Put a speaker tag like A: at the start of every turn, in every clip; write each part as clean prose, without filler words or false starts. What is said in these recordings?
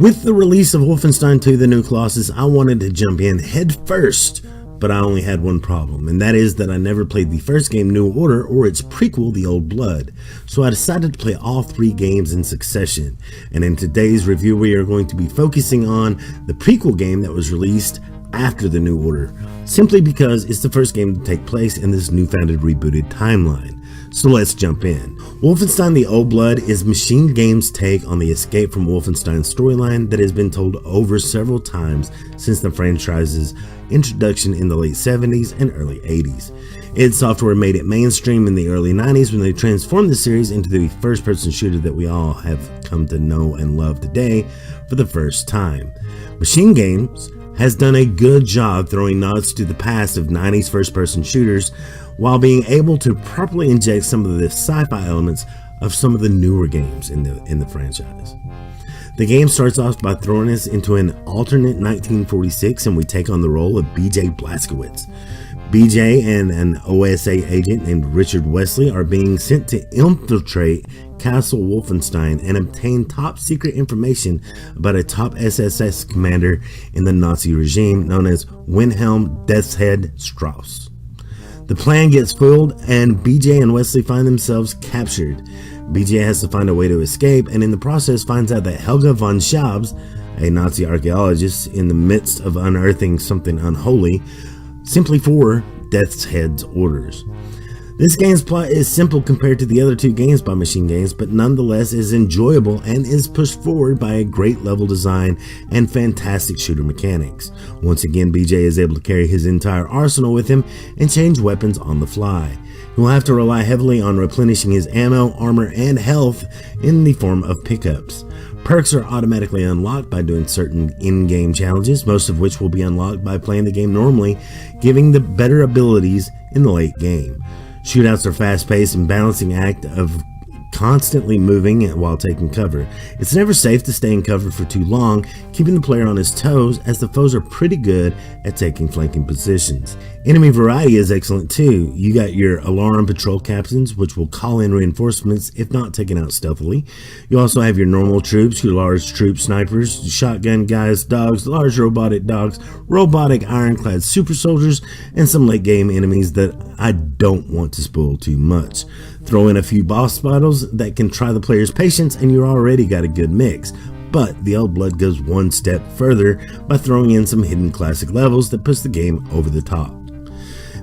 A: With the release of Wolfenstein 2 The New Colossus, I wanted to jump in head first, but I only had one problem, and that is that I never played the first game, New Order, or its prequel, The Old Blood. So I decided to play all three games in succession, and in today's review we are going to be focusing on the prequel game that was released after The New Order, simply because it's the first game to take place in this new-founded rebooted timeline. So let's jump in. Wolfenstein The Old Blood is Machine Games' take on the Escape from Wolfenstein storyline that has been told over several times since the franchise's introduction in the late 70s and early 80s. id Software made it mainstream in the early 90s when they transformed the series into the first-person shooter that we all have come to know and love today for the first time. Machine Games has done a good job throwing nods to the past of 90s first-person shooters while being able to properly inject some of the sci-fi elements of some of the newer games in the franchise. The game starts off by throwing us into an alternate 1946, and we take on the role of BJ Blazkowicz. BJ and an OSA agent named Richard Wesley are being sent to infiltrate Castle Wolfenstein and obtain top secret information about a top SSS commander in the Nazi regime known as Wilhelm Death's Head Strauss. The plan gets foiled and BJ and Wesley find themselves captured. BJ has to find a way to escape, and in the process finds out that Helga von Schaub's, a Nazi archaeologist, in the midst of unearthing something unholy, simply for Death's Head's orders. This game's plot is simple compared to the other two games by Machine Games, but nonetheless is enjoyable and is pushed forward by a great level design and fantastic shooter mechanics. Once again, BJ is able to carry his entire arsenal with him and change weapons on the fly. He will have to rely heavily on replenishing his ammo, armor, and health in the form of pickups. Perks are automatically unlocked by doing certain in-game challenges, most of which will be unlocked by playing the game normally, giving the better abilities in the late game. Shootouts are fast-paced and balancing act of constantly moving while taking cover. It's never safe to stay in cover for too long, keeping the player on his toes as the foes are pretty good at taking flanking positions. Enemy variety is excellent too. You got your alarm patrol captains, which will call in reinforcements if not taken out stealthily. You also have your normal troops, your large troop snipers, shotgun guys, dogs, large robotic dogs, robotic ironclad super soldiers, and some late game enemies that I don't want to spoil too much. Throw in a few boss battles that can try the player's patience and you already got a good mix. But The Old Blood goes one step further by throwing in some hidden classic levels that puts the game over the top.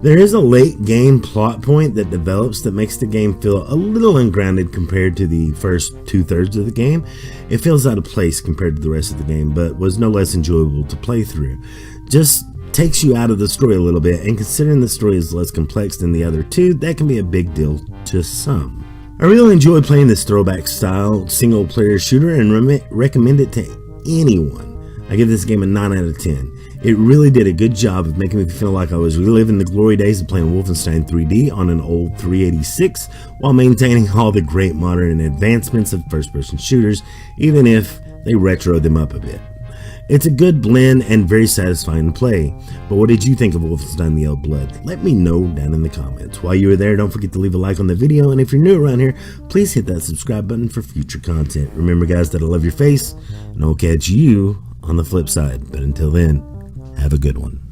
A: There is a late game plot point that develops that makes the game feel a little ungrounded compared to the first two-thirds of the game. It feels out of place compared to the rest of the game, but was no less enjoyable to play through. Just takes you out of the story a little bit, and considering the story is less complex than the other two, that can be a big deal to some. I really enjoy playing this throwback style single player shooter and recommend it to anyone. I give this game a 9 out of 10. It really did a good job of making me feel like I was reliving the glory days of playing Wolfenstein 3D on an old 386 while maintaining all the great modern advancements of first-person shooters, even if they retro them up a bit. It's a good blend and very satisfying to play. But what did you think of Wolfenstein The Old Blood? Let me know down in the comments. While you are there, don't forget to leave a like on the video, and if you're new around here, please hit that subscribe button for future content. Remember guys that I love your face, and I'll catch you on the flip side. But until then, have a good one.